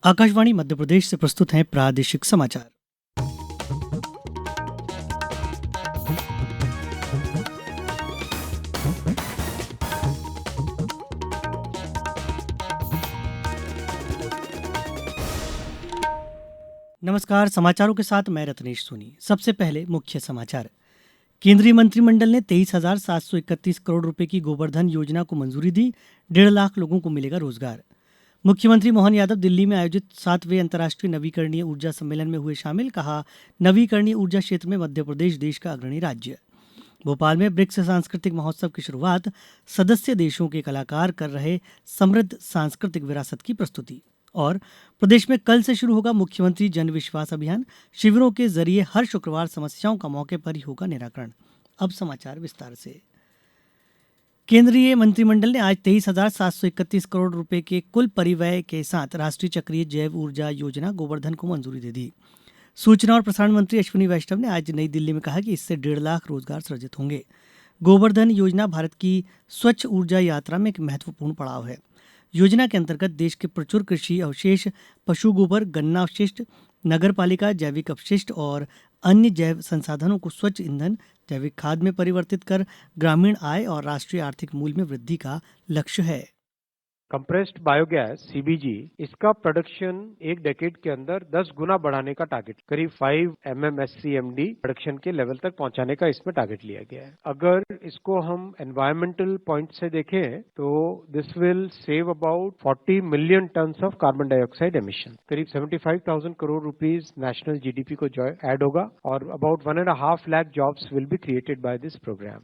आकाशवाणी मध्य प्रदेश से प्रस्तुत हैं प्रादेशिक समाचार। नमस्कार, समाचारों के साथ मैं रत्नेश सोनी। सबसे पहले मुख्य समाचार। केंद्रीय मंत्रिमंडल ने 23,731 करोड़ रुपए की गोबर धन योजना को मंजूरी दी। 1.5 लाख लोगों को मिलेगा रोजगार। मुख्यमंत्री मोहन यादव दिल्ली में आयोजित 7वें अंतर्राष्ट्रीय नवीकरणीय ऊर्जा सम्मेलन में हुए शामिल। कहा, नवीकरणीय ऊर्जा क्षेत्र में मध्य प्रदेश देश का अग्रणी राज्य। भोपाल में ब्रिक्स सांस्कृतिक महोत्सव की शुरुआत। सदस्य देशों के कलाकार कर रहे समृद्ध सांस्कृतिक विरासत की प्रस्तुति। और प्रदेश में कल से शुरू होगा मुख्यमंत्री जन विश्वास अभियान। शिविरों के जरिए हर शुक्रवार समस्याओं का मौके पर ही होगा निराकरण। अब समाचार विस्तार से। केंद्रीय मंत्रिमंडल ने आज 23,731 करोड़ रुपए के कुल परिव्यय के साथ राष्ट्रीय चक्रीय जैव ऊर्जा योजना गोबर धन को मंजूरी दे दी। सूचना और प्रसारण मंत्री अश्विनी वैष्णव ने आज नई दिल्ली में कहा कि इससे 1.5 लाख रोजगार सृजित होंगे। गोबर धन योजना भारत की स्वच्छ ऊर्जा यात्रा में एक महत्वपूर्ण पड़ाव है। योजना के अंतर्गत देश के प्रचुर कृषि अवशेष, पशु गोबर, गन्ना अवशिष्ट, नगर पालिका जैविक अपशिष्ट और अन्य जैव संसाधनों को स्वच्छ ईंधन, जैविक खाद में परिवर्तित कर ग्रामीण आय और राष्ट्रीय आर्थिक मूल्य में वृद्धि का लक्ष्य है। कंप्रेस्ड बायोगैस सीबीजी, इसका प्रोडक्शन एक डेकेड के अंदर 10 गुना बढ़ाने का टारगेट, करीब 5 MMSCMD प्रोडक्शन के लेवल तक पहुंचाने का इसमें टारगेट लिया गया है। अगर इसको हम एनवायरमेंटल पॉइंट से देखें तो this will save about 40 million tons of carbon dioxide emission. करीब 75,000 करोड़ रुपीस नेशनल जीडीपी को ऐड होगा और about 1.5 lakh jobs will be created by this program.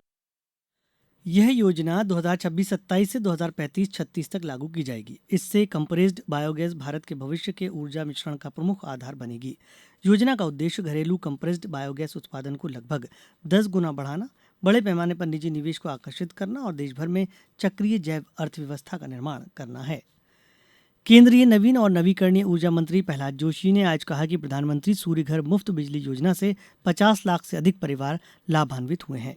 यह योजना 2026-27 से 2035-36 तक लागू की जाएगी। इससे कंप्रेस्ड बायोगैस भारत के भविष्य के ऊर्जा मिश्रण का प्रमुख आधार बनेगी। योजना का उद्देश्य घरेलू कंप्रेस्ड बायोगैस उत्पादन को लगभग 10 गुना बढ़ाना, बड़े पैमाने पर निजी निवेश को आकर्षित करना और देशभर में चक्रीय जैव अर्थव्यवस्था का निर्माण करना है। केंद्रीय नवीन और नवीकरणीय ऊर्जा मंत्री प्रहलाद जोशी ने आज कहा कि प्रधानमंत्री सूर्य घर मुफ्त बिजली योजना से 50 लाख से अधिक परिवार लाभान्वित हुए हैं।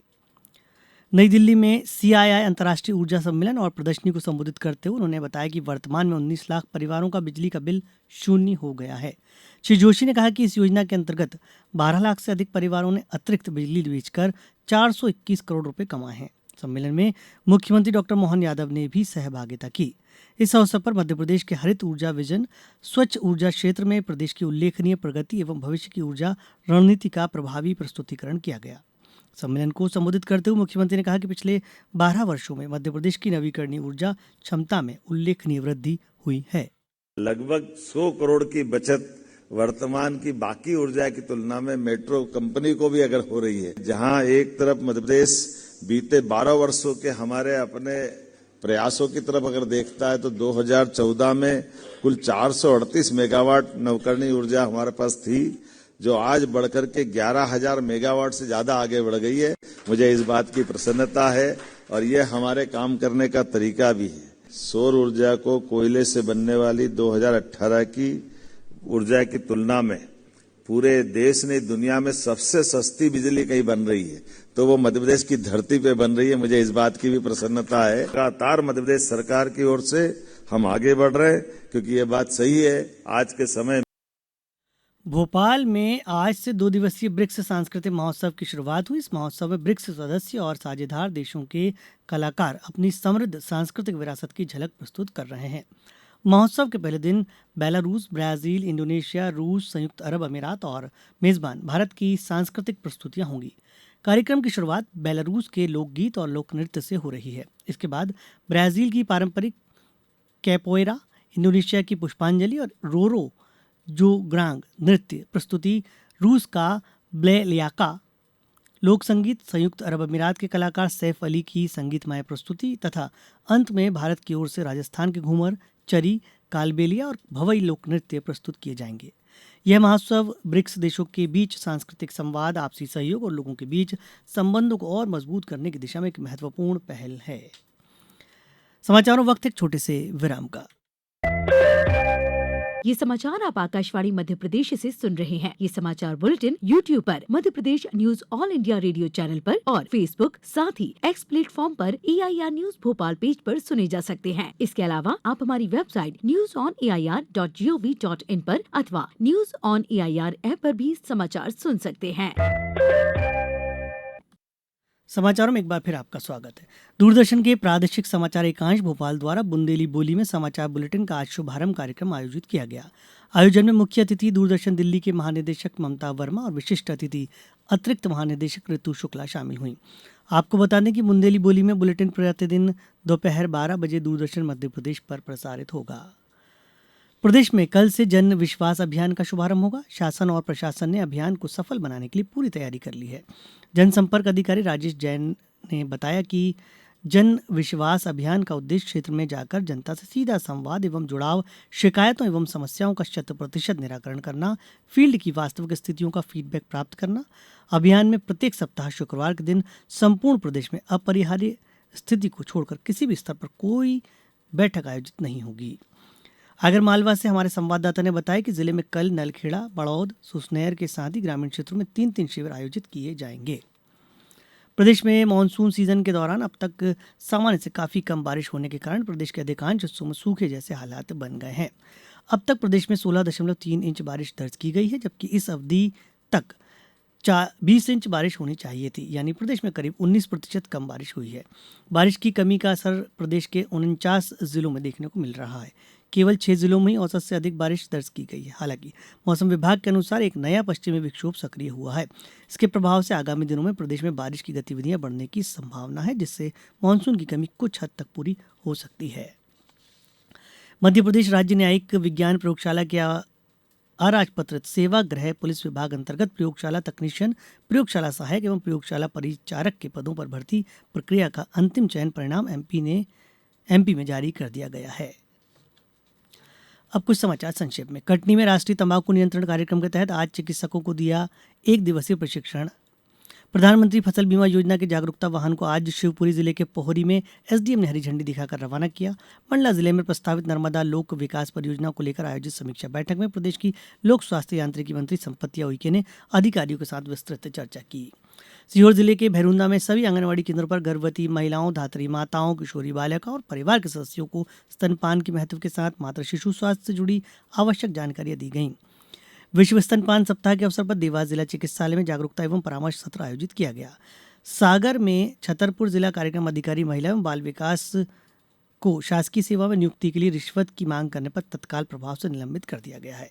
नई दिल्ली में CII अंतर्राष्ट्रीय ऊर्जा सम्मेलन और प्रदर्शनी को संबोधित करते हुए उन्होंने बताया कि वर्तमान में 19 लाख परिवारों का बिजली का बिल शून्य हो गया है। श्री जोशी ने कहा कि इस योजना के अंतर्गत 12 लाख से अधिक परिवारों ने अतिरिक्त बिजली बेचकर 421 करोड़ रुपए कमाए हैं। सम्मेलन में मुख्यमंत्री डॉक्टर मोहन यादव ने भी सहभागिता की। इस अवसर पर मध्यप्रदेश के हरित ऊर्जा विजन, स्वच्छ ऊर्जा क्षेत्र में प्रदेश की उल्लेखनीय प्रगति एवं भविष्य की ऊर्जा रणनीति का प्रभावी प्रस्तुतिकरण किया गया। सम्मेलन को संबोधित करते हुए मुख्यमंत्री ने कहा कि पिछले 12 वर्षों में मध्य प्रदेश की नवीकरणीय ऊर्जा क्षमता में उल्लेखनीय वृद्धि हुई है। लगभग 100 करोड़ की बचत वर्तमान की बाकी ऊर्जा की तुलना में मेट्रो कंपनी को भी अगर हो रही है, जहां एक तरफ मध्य प्रदेश बीते 12 वर्षों के हमारे अपने प्रयासों की तरफ अगर देखता है तो 2014 में कुल 438 मेगावाट नवकरणीय ऊर्जा हमारे पास थी, जो आज बढ़कर के 11,000 मेगावाट से ज्यादा आगे बढ़ गई है। मुझे इस बात की प्रसन्नता है और ये हमारे काम करने का तरीका भी है। सौर ऊर्जा को कोयले से बनने वाली 2018 की ऊर्जा की तुलना में पूरे देश ने दुनिया में सबसे सस्ती बिजली कहीं बन रही है तो वो मध्य प्रदेश की धरती पे बन रही है। मुझे इस बात की भी प्रसन्नता है। लगातार मध्य प्रदेश सरकार की ओर से हम आगे बढ़ रहे हैं क्योंकि ये बात सही है। आज के समय भोपाल में आज से 2 दिवसीय ब्रिक्स सांस्कृतिक महोत्सव की शुरुआत हुई। इस महोत्सव में ब्रिक्स सदस्य और साझेदार देशों के कलाकार अपनी समृद्ध सांस्कृतिक विरासत की झलक प्रस्तुत कर रहे हैं। महोत्सव के पहले दिन बेलारूस, ब्राजील, इंडोनेशिया, रूस, संयुक्त अरब अमीरात और मेजबान भारत की सांस्कृतिक प्रस्तुतियां होंगी। कार्यक्रम की शुरुआत बेलारूस के लोकगीत और लोक नृत्य से हो रही है। इसके बाद ब्राजील की पारंपरिक कैपोएरा, इंडोनेशिया की पुष्पांजलि और रोरो जोग्रांग नृत्य प्रस्तुति, रूस का ब्लेलियाका लोक संगीत, संयुक्त अरब अमीरात के कलाकार सैफ अली की संगीतमय प्रस्तुति तथा अंत में भारत की ओर से राजस्थान के घूमर, चरी, कालबेलिया और भवई लोक नृत्य प्रस्तुत किए जाएंगे। यह महोत्सव ब्रिक्स देशों के बीच सांस्कृतिक संवाद, आपसी सहयोग और लोगों के बीच संबंधों को और मजबूत करने की दिशा में एक महत्वपूर्ण पहल है। समाचारों वक्त एक छोटे से विराम का। ये समाचार आप आकाशवाणी मध्य प्रदेश से सुन रहे हैं। ये समाचार बुलेटिन YouTube पर Madhya Pradesh news All India Radio channel पर और फेसबुक साथ ही एक्स प्लेटफॉर्म पर AIR न्यूज भोपाल पेज पर सुने जा सकते हैं। इसके अलावा आप हमारी वेबसाइट newsonair.gov.in पर अथवा न्यूज ऑन AIR ऐप पर भी समाचार सुन सकते हैं। समाचारों में एक बार फिर आपका स्वागत है। दूरदर्शन के प्रादेशिक समाचार एकांश भोपाल द्वारा बुंदेली बोली में समाचार बुलेटिन का आज शुभारंभ कार्यक्रम आयोजित किया गया। आयोजन में मुख्य अतिथि दूरदर्शन दिल्ली के महानिदेशक ममता वर्मा और विशिष्ट अतिथि अतिरिक्त महानिदेशक ऋतु शुक्ला शामिल हुई। आपको बता दें कि बुंदेली बोली में बुलेटिन प्रतिदिन दोपहर 12 बजे दूरदर्शन मध्य प्रदेश पर प्रसारित होगा। प्रदेश में कल से जन विश्वास अभियान का शुभारंभ होगा। शासन और प्रशासन ने अभियान को सफल बनाने के लिए पूरी तैयारी कर ली है। जनसंपर्क अधिकारी राजेश जैन ने बताया कि जन विश्वास अभियान का उद्देश्य क्षेत्र में जाकर जनता से सीधा संवाद एवं जुड़ाव, शिकायतों एवं समस्याओं का 100% निराकरण करना, फील्ड की वास्तविक स्थितियों का फीडबैक प्राप्त करना। अभियान में प्रत्येक सप्ताह शुक्रवार के दिन संपूर्ण प्रदेश में अपरिहार्य स्थिति को छोड़कर किसी भी स्तर पर कोई बैठक आयोजित नहीं होगी। आगर मालवा से हमारे संवाददाता ने बताया कि जिले में कल नलखेड़ा, बड़ौद, सुसनेर के साथ ही ग्रामीण क्षेत्रों में 3-3 शिविर आयोजित किए जाएंगे। प्रदेश में मानसून सीजन के दौरान अब तक सामान्य से काफी कम बारिश होने के कारण प्रदेश के अधिकांश हिस्सों में सूखे जैसे हालात बन गए हैं। अब तक प्रदेश में 16.3 इंच बारिश दर्ज की गई है, जबकि इस अवधि तक 20 इंच बारिश होनी चाहिए थी, यानी प्रदेश में करीब 19% कम बारिश हुई है। बारिश की कमी का असर प्रदेश के 49 जिलों में देखने को मिल रहा है। केवल 6 जिलों में ही औसत से अधिक बारिश दर्ज की गई है। हालांकि मौसम विभाग के अनुसार एक नया पश्चिमी विक्षोभ सक्रिय हुआ है। इसके प्रभाव से आगामी दिनों में प्रदेश में बारिश की गतिविधियां बढ़ने की संभावना है, जिससे मानसून की कमी कुछ हद तक पूरी हो सकती है। मध्य प्रदेश राज्य न्यायिक विज्ञान प्रयोगशाला के अराजपत्रित सेवा गृह पुलिस विभाग अंतर्गत प्रयोगशाला तकनीशियन, प्रयोगशाला सहायक एवं प्रयोगशाला परिचारक के पदों पर भर्ती प्रक्रिया का अंतिम चयन परिणाम एमपी में जारी कर दिया गया है। अब कुछ समाचार संक्षेप में। कटनी में राष्ट्रीय तंबाकू नियंत्रण कार्यक्रम के तहत आज चिकित्सकों को दिया 1 दिवसीय प्रशिक्षण। प्रधानमंत्री फसल बीमा योजना के जागरूकता वाहन को आज शिवपुरी जिले के पोहरी में एसडीएम ने हरी झंडी दिखाकर रवाना किया। मंडला जिले में प्रस्तावित नर्मदा लोक विकास परियोजना को लेकर आयोजित समीक्षा बैठक में प्रदेश की लोक स्वास्थ्य यांत्रिकी मंत्री संपत्तिया उइके ने अधिकारियों के साथ विस्तृत चर्चा की। सीहोर जिले के भैरुंदा में सभी आंगनबाड़ी केंद्रों पर गर्भवती महिलाओं, धात्री माताओं, किशोरी बालिकाओं और परिवार के सदस्यों को स्तनपान के महत्व के साथ मातृ शिशु स्वास्थ्य से जुड़ी आवश्यक जानकारियां दी गईं। विश्व स्तनपान सप्ताह के अवसर पर देवास जिला चिकित्सालय में जागरूकता एवं परामर्श सत्र आयोजित किया गया। सागर में छतरपुर जिला कार्यक्रम अधिकारी महिला एवं बाल विकास को शासकीय सेवा में नियुक्ति के लिए रिश्वत की मांग करने पर तत्काल प्रभाव से निलंबित कर दिया गया है।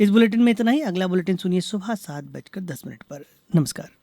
इस बुलेटिन में इतना ही। अगला बुलेटिन सुनिए सुबह 7:10 पर। नमस्कार।